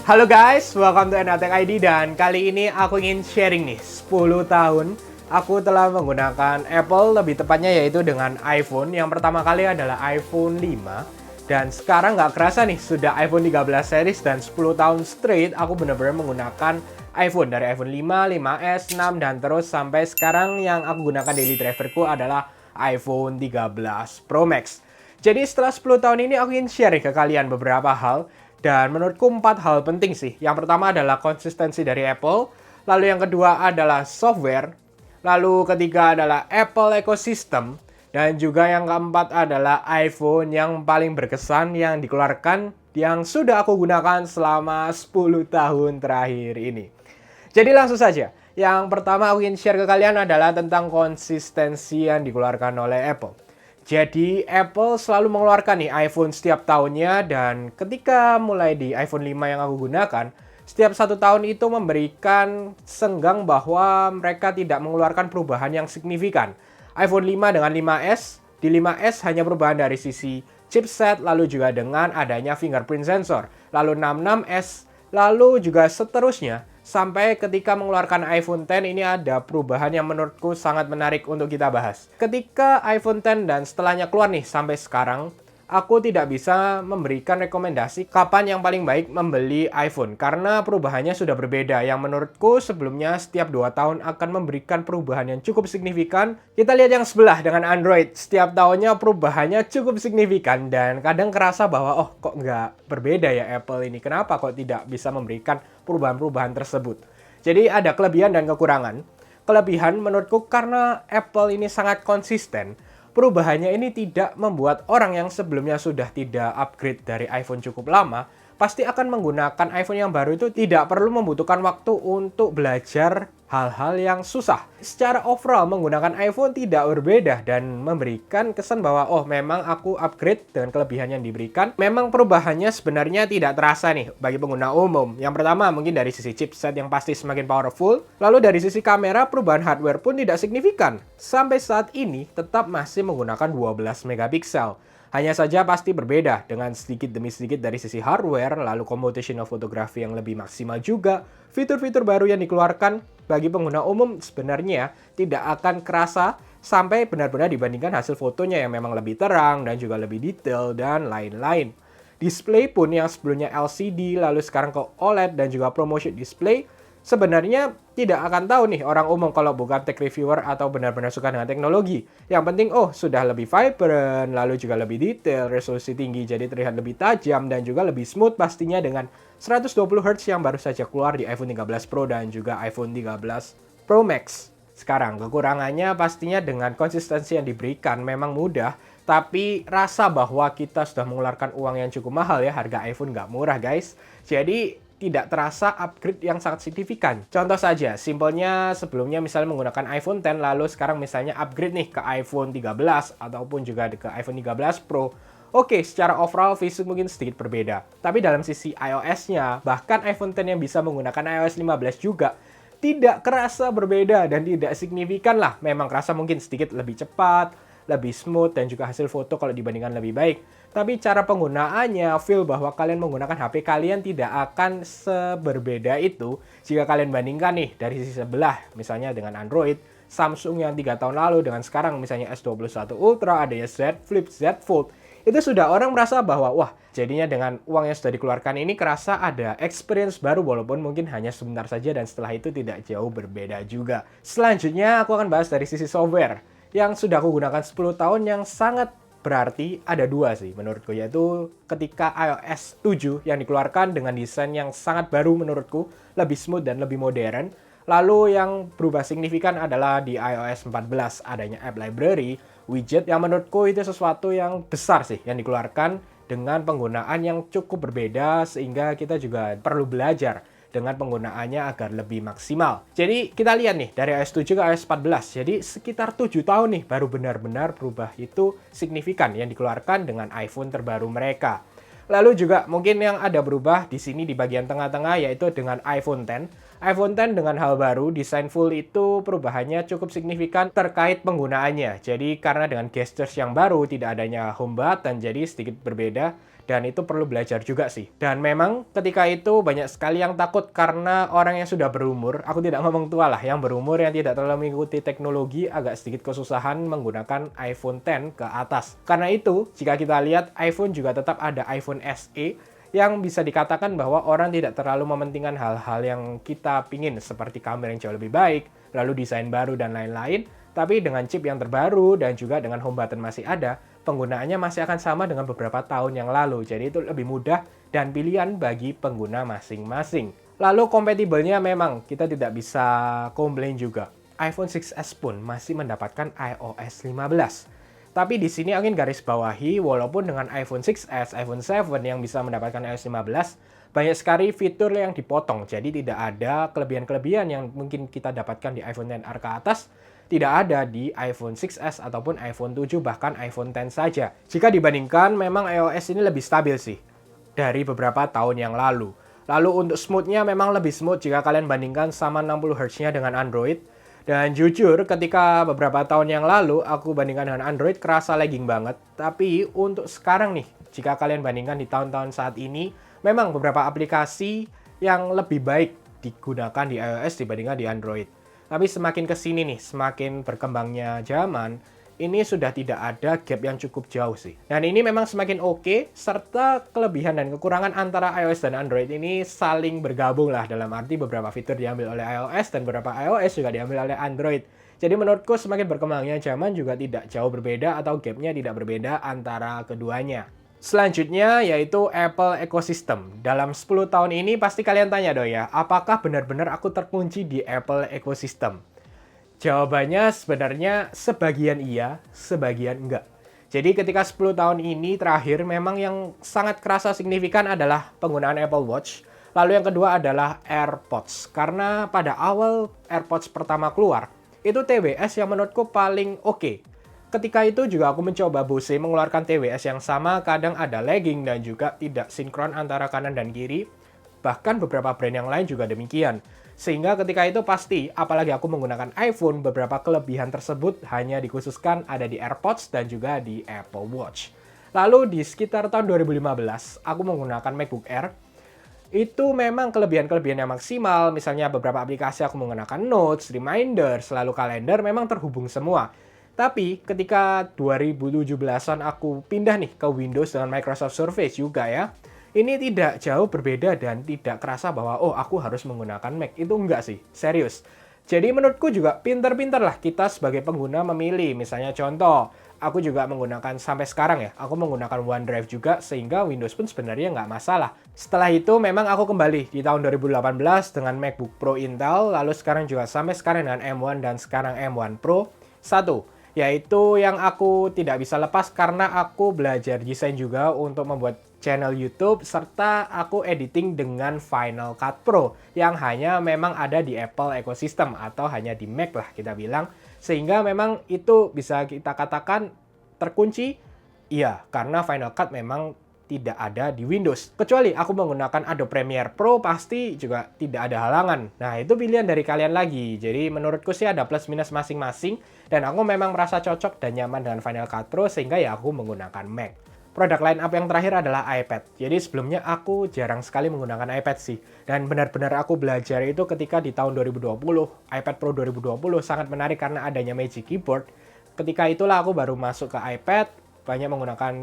Halo guys, welcome to Enatek ID dan kali ini aku ingin sharing nih 10 tahun aku telah menggunakan Apple, lebih tepatnya yaitu dengan iPhone. Yang pertama kali adalah iPhone 5 dan sekarang nggak kerasa nih sudah iPhone 13 series dan 10 tahun straight aku benar-benar menggunakan iPhone dari iPhone 5, 5S, 6 dan terus sampai sekarang yang aku gunakan daily driverku adalah iPhone 13 Pro Max. Jadi setelah 10 tahun ini aku ingin share ke kalian beberapa hal. Dan menurutku 4 hal penting sih. Yang pertama adalah konsistensi dari Apple. Lalu yang kedua adalah software. Lalu ketiga adalah Apple Ecosystem. Dan juga yang keempat adalah iPhone yang paling berkesan yang dikeluarkan yang sudah aku gunakan selama 10 tahun terakhir ini. Jadi langsung saja. Yang pertama aku ingin share ke kalian adalah tentang konsistensi yang dikeluarkan oleh Apple. Jadi Apple selalu mengeluarkan nih iPhone setiap tahunnya dan ketika mulai di iPhone 5 yang aku gunakan, setiap 1 tahun itu memberikan senggang bahwa mereka tidak mengeluarkan perubahan yang signifikan. iPhone 5 dengan 5S, di 5S hanya perubahan dari sisi chipset, lalu juga dengan adanya fingerprint sensor. Lalu 66S, lalu juga seterusnya. Sampai ketika mengeluarkan iPhone X ini ada perubahan yang menurutku sangat menarik untuk kita bahas. Ketika iPhone X dan setelahnya keluar nih sampai sekarang, aku tidak bisa memberikan rekomendasi kapan yang paling baik membeli iPhone. Karena perubahannya sudah berbeda. Yang menurutku sebelumnya setiap 2 tahun akan memberikan perubahan yang cukup signifikan. Kita lihat yang sebelah dengan Android. Setiap tahunnya perubahannya cukup signifikan. Dan kadang kerasa bahwa oh kok nggak berbeda ya Apple ini. Kenapa kok tidak bisa memberikan perubahan-perubahan tersebut. Jadi ada kelebihan dan kekurangan. Kelebihan menurutku karena Apple ini sangat konsisten. Perubahannya ini tidak membuat orang yang sebelumnya sudah tidak upgrade dari iPhone cukup lama, pasti akan menggunakan iPhone yang baru itu tidak perlu membutuhkan waktu untuk belajar hal-hal yang susah. Secara overall menggunakan iPhone tidak berbeda dan memberikan kesan bahwa oh memang aku upgrade dengan kelebihan yang diberikan. Memang perubahannya sebenarnya tidak terasa nih bagi pengguna umum. Yang pertama mungkin dari sisi chipset yang pasti semakin powerful. Lalu dari sisi kamera perubahan hardware pun tidak signifikan. Sampai saat ini tetap masih menggunakan 12 megapiksel. Hanya saja pasti berbeda dengan sedikit demi sedikit dari sisi hardware, lalu computational fotografi yang lebih maksimal juga. Fitur-fitur baru yang dikeluarkan bagi pengguna umum sebenarnya tidak akan kerasa sampai benar-benar dibandingkan hasil fotonya yang memang lebih terang dan juga lebih detail dan lain-lain. Display pun yang sebelumnya LCD lalu sekarang ke OLED dan juga ProMotion Display, sebenarnya tidak akan tahu nih orang umum kalau bukan tech reviewer atau benar-benar suka dengan teknologi. Yang penting, oh sudah lebih vibrant, lalu juga lebih detail, resolusi tinggi jadi terlihat lebih tajam dan juga lebih smooth pastinya dengan 120 Hz yang baru saja keluar di iPhone 13 Pro dan juga iPhone 13 Pro Max. Sekarang, kekurangannya pastinya dengan konsistensi yang diberikan memang mudah, tapi rasa bahwa kita sudah mengeluarkan uang yang cukup mahal ya, harga iPhone nggak murah guys. Jadi, tidak terasa upgrade yang sangat signifikan. Contoh saja, simpelnya sebelumnya misalnya menggunakan iPhone X, lalu sekarang misalnya upgrade nih ke iPhone 13 ataupun juga ke iPhone 13 Pro. Oke, secara overall fisik mungkin sedikit berbeda. Tapi dalam sisi iOS-nya, bahkan iPhone X yang bisa menggunakan iOS 15 juga, tidak kerasa berbeda dan tidak signifikan lah. Memang kerasa mungkin sedikit lebih cepat, lebih smooth, dan juga hasil foto kalau dibandingkan lebih baik. Tapi cara penggunaannya, feel bahwa kalian menggunakan HP kalian tidak akan seberbeda itu jika kalian bandingkan nih dari sisi sebelah, misalnya dengan Android, Samsung yang 3 tahun lalu dengan sekarang misalnya S21 Ultra, ada ya Z Flip, Z Fold. Itu sudah orang merasa bahwa wah jadinya dengan uang yang sudah dikeluarkan ini kerasa ada experience baru walaupun mungkin hanya sebentar saja dan setelah itu tidak jauh berbeda juga. Selanjutnya aku akan bahas dari sisi software yang sudah aku gunakan 10 tahun yang sangat berarti ada 2 sih menurutku, yaitu ketika iOS 7 yang dikeluarkan dengan desain yang sangat baru menurutku, lebih smooth dan lebih modern. Lalu yang berubah signifikan adalah di iOS 14 adanya App Library, widget yang menurutku itu sesuatu yang besar sih yang dikeluarkan dengan penggunaan yang cukup berbeda sehingga kita juga perlu belajar dengan penggunaannya agar lebih maksimal. Jadi kita lihat nih dari iOS 7 ke iOS 14. Jadi sekitar 7 tahun nih baru benar-benar berubah itu signifikan yang dikeluarkan dengan iPhone terbaru mereka. Lalu juga mungkin yang ada berubah di sini di bagian tengah-tengah yaitu dengan iPhone X. iPhone X dengan hal baru, desain full itu perubahannya cukup signifikan terkait penggunaannya. Jadi karena dengan gestures yang baru, tidak adanya home button, jadi sedikit berbeda. Dan itu perlu belajar juga sih. Dan memang ketika itu banyak sekali yang takut karena orang yang sudah berumur, aku tidak ngomong tua lah, yang berumur yang tidak terlalu mengikuti teknologi agak sedikit kesusahan menggunakan iPhone X ke atas. Karena itu, jika kita lihat iPhone juga tetap ada iPhone SE, yang bisa dikatakan bahwa orang tidak terlalu mementingkan hal-hal yang kita pingin seperti kamera yang jauh lebih baik, lalu desain baru dan lain-lain, tapi dengan chip yang terbaru dan juga dengan home button masih ada, penggunaannya masih akan sama dengan beberapa tahun yang lalu. Jadi itu lebih mudah dan pilihan bagi pengguna masing-masing. Lalu kompatibelnya memang kita tidak bisa komplain juga. iPhone 6s pun masih mendapatkan iOS 15. Tapi di sini aku ingin garis bawahi, walaupun dengan iPhone 6s, iPhone 7 yang bisa mendapatkan iOS 15, banyak sekali fitur yang dipotong. Jadi tidak ada kelebihan-kelebihan yang mungkin kita dapatkan di iPhone XR ke atas, tidak ada di iPhone 6s ataupun iPhone 7, bahkan iPhone X saja. Jika dibandingkan, memang iOS ini lebih stabil sih dari beberapa tahun yang lalu. Lalu untuk smooth-nya memang lebih smooth jika kalian bandingkan sama 60 Hz-nya dengan Android. Dan jujur, ketika beberapa tahun yang lalu aku bandingkan dengan Android, kerasa lagging banget. Tapi untuk sekarang nih, jika kalian bandingkan di tahun-tahun saat ini, memang beberapa aplikasi yang lebih baik digunakan di iOS dibandingkan di Android. Tapi semakin kesini nih, semakin berkembangnya zaman, ini sudah tidak ada gap yang cukup jauh sih. Dan ini memang semakin oke, serta kelebihan dan kekurangan antara iOS dan Android ini saling bergabung lah, dalam arti beberapa fitur diambil oleh iOS dan beberapa iOS juga diambil oleh Android. Jadi menurutku semakin berkembangnya zaman juga tidak jauh berbeda atau gapnya tidak berbeda antara keduanya. Selanjutnya yaitu Apple Ecosystem. Dalam 10 tahun ini pasti kalian tanya dong ya, apakah benar-benar aku terkunci di Apple Ecosystem? Jawabannya sebenarnya sebagian iya, sebagian enggak. Jadi ketika 10 tahun ini terakhir, memang yang sangat kerasa signifikan adalah penggunaan Apple Watch. Lalu yang kedua adalah AirPods. Karena pada awal AirPods pertama keluar, itu TWS yang menurutku paling oke. Ketika itu juga aku mencoba Bose mengeluarkan TWS yang sama, kadang ada lagging dan juga tidak sinkron antara kanan dan kiri. Bahkan beberapa brand yang lain juga demikian. Sehingga ketika itu pasti, apalagi aku menggunakan iPhone, beberapa kelebihan tersebut hanya dikhususkan ada di AirPods dan juga di Apple Watch. Lalu di sekitar tahun 2015, aku menggunakan MacBook Air. Itu memang kelebihan-kelebihan yang maksimal, misalnya beberapa aplikasi aku menggunakan Notes, Reminder, selalu kalender, memang terhubung semua. Tapi ketika 2017-an aku pindah nih ke Windows dengan Microsoft Surface juga ya, ini tidak jauh berbeda dan tidak kerasa bahwa oh aku harus menggunakan Mac. Itu enggak sih, serius. Jadi menurutku juga pinter-pinter lah kita sebagai pengguna memilih. Misalnya contoh, aku juga menggunakan sampai sekarang ya, aku menggunakan OneDrive juga sehingga Windows pun sebenarnya nggak masalah. Setelah itu memang aku kembali di tahun 2018 dengan MacBook Pro Intel, lalu sekarang juga sampai sekarang dengan M1 dan sekarang M1 Pro. Satu, yaitu yang aku tidak bisa lepas karena aku belajar desain juga untuk membuat channel YouTube, serta aku editing dengan Final Cut Pro yang hanya memang ada di Apple Ecosystem atau hanya di Mac lah kita bilang. Sehingga memang itu bisa kita katakan terkunci, iya, karena Final Cut memang tidak ada di Windows. Kecuali aku menggunakan Adobe Premiere Pro, pasti juga tidak ada halangan. Nah, itu pilihan dari kalian lagi. Jadi menurutku sih ada plus minus masing-masing, dan aku memang merasa cocok dan nyaman dengan Final Cut Pro, sehingga ya aku menggunakan Mac. Produk line up yang terakhir adalah iPad. Jadi sebelumnya aku jarang sekali menggunakan iPad sih. Dan benar-benar aku belajar itu ketika di tahun 2020, iPad Pro 2020 sangat menarik karena adanya Magic Keyboard. Ketika itulah aku baru masuk ke iPad, banyak menggunakan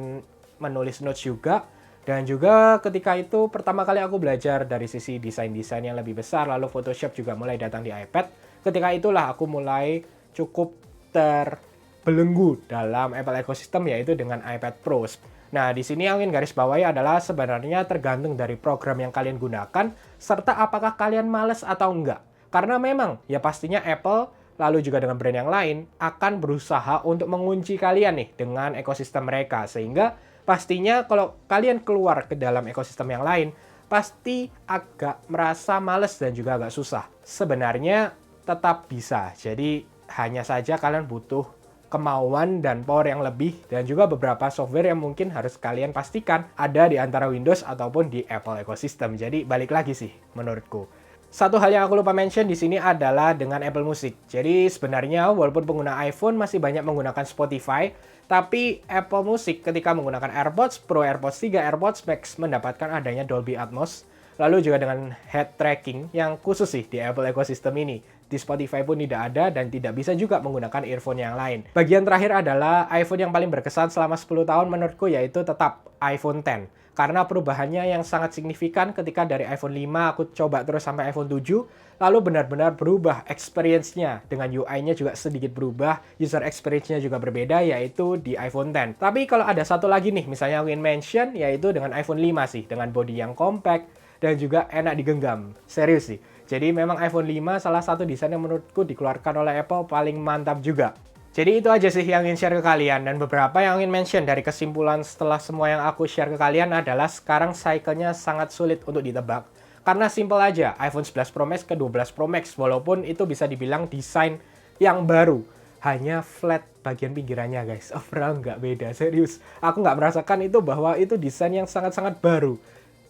menulis notes juga. Dan juga ketika itu pertama kali aku belajar dari sisi desain-desain yang lebih besar, lalu Photoshop juga mulai datang di iPad. Ketika itulah aku mulai cukup terbelenggu dalam Apple Ecosystem, yaitu dengan iPad Pro. Nah, di sini yang ingin garis bawahi adalah sebenarnya tergantung dari program yang kalian gunakan, serta apakah kalian males atau enggak. Karena memang, ya pastinya Apple, lalu juga dengan brand yang lain, akan berusaha untuk mengunci kalian nih dengan ekosistem mereka. Sehingga pastinya kalau kalian keluar ke dalam ekosistem yang lain, pasti agak merasa males dan juga agak susah. Sebenarnya tetap bisa, jadi hanya saja kalian butuh kemauan dan power yang lebih, dan juga beberapa software yang mungkin harus kalian pastikan ada di antara Windows ataupun di Apple Ecosystem. Jadi balik lagi sih menurutku. Satu hal yang aku lupa mention di sini adalah dengan Apple Music. Jadi sebenarnya walaupun pengguna iPhone masih banyak menggunakan Spotify, tapi Apple Music ketika menggunakan AirPods Pro, AirPods 3, AirPods Max mendapatkan adanya Dolby Atmos. Lalu juga dengan head tracking yang khusus sih di Apple Ecosystem ini. Di Spotify pun tidak ada dan tidak bisa juga menggunakan earphone yang lain. Bagian terakhir adalah iPhone yang paling berkesan selama 10 tahun menurutku yaitu tetap iPhone X. Karena perubahannya yang sangat signifikan ketika dari iPhone 5 aku coba terus sampai iPhone 7, lalu benar-benar berubah experience-nya. Dengan UI-nya juga sedikit berubah, user experience-nya juga berbeda, yaitu di iPhone X. Tapi kalau ada satu lagi nih, misalnya aku ingin mention, yaitu dengan iPhone 5 sih, dengan body yang compact, dan juga enak digenggam. Serius sih. Jadi memang iPhone 5 salah satu desain yang menurutku dikeluarkan oleh Apple paling mantap juga. Jadi itu aja sih yang ingin share ke kalian, dan beberapa yang ingin mention dari kesimpulan setelah semua yang aku share ke kalian adalah sekarang cycle-nya sangat sulit untuk ditebak. Karena simple aja, iPhone 11 Pro Max ke 12 Pro Max, walaupun itu bisa dibilang desain yang baru. Hanya flat bagian pinggirannya guys, overall nggak beda, serius. Aku nggak merasakan itu bahwa itu desain yang sangat-sangat baru.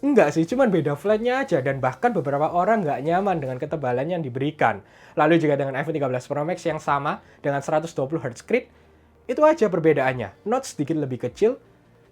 Enggak sih, cuman beda flatnya aja, dan bahkan beberapa orang nggak nyaman dengan ketebalan yang diberikan. Lalu juga dengan iPhone 13 Pro Max yang sama, dengan 120Hz screen, itu aja perbedaannya. Note sedikit lebih kecil.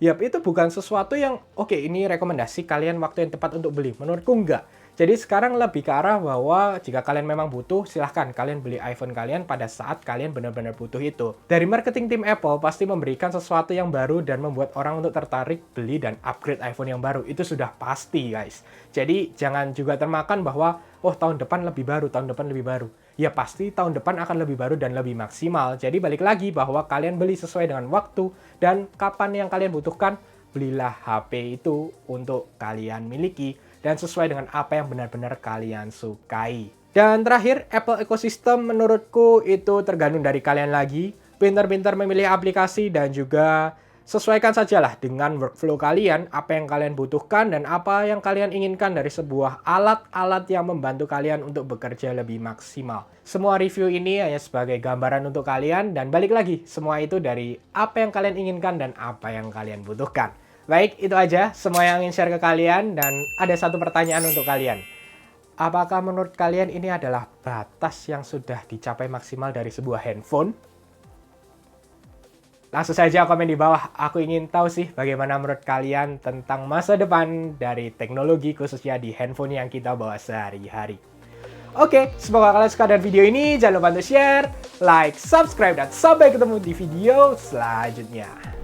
Yap, itu bukan sesuatu yang, oke, ini rekomendasi kalian waktu yang tepat untuk beli. Menurutku enggak. Jadi sekarang lebih ke arah bahwa jika kalian memang butuh, silahkan kalian beli iPhone kalian pada saat kalian benar-benar butuh itu. Dari marketing tim Apple pasti memberikan sesuatu yang baru dan membuat orang untuk tertarik beli dan upgrade iPhone yang baru. Itu sudah pasti guys. Jadi jangan juga termakan bahwa, oh tahun depan lebih baru, tahun depan lebih baru. Ya pasti tahun depan akan lebih baru dan lebih maksimal. Jadi balik lagi bahwa kalian beli sesuai dengan waktu dan kapan yang kalian butuhkan, belilah HP itu untuk kalian miliki dan sesuai dengan apa yang benar-benar kalian sukai. Dan terakhir, Apple Ecosystem menurutku itu tergantung dari kalian lagi. Pintar-pintar memilih aplikasi dan juga sesuaikan sajalah dengan workflow kalian, apa yang kalian butuhkan dan apa yang kalian inginkan dari sebuah alat-alat yang membantu kalian untuk bekerja lebih maksimal. Semua review ini hanya sebagai gambaran untuk kalian dan balik lagi, semua itu dari apa yang kalian inginkan dan apa yang kalian butuhkan. Baik, itu aja semua yang ingin share ke kalian, dan ada satu pertanyaan untuk kalian. Apakah menurut kalian ini adalah batas yang sudah dicapai maksimal dari sebuah handphone? Langsung saja komen di bawah, aku ingin tahu sih bagaimana menurut kalian tentang masa depan dari teknologi khususnya di handphone yang kita bawa sehari-hari. Oke, semoga kalian suka dengan video ini, jangan lupa untuk share, like, subscribe, dan sampai ketemu di video selanjutnya.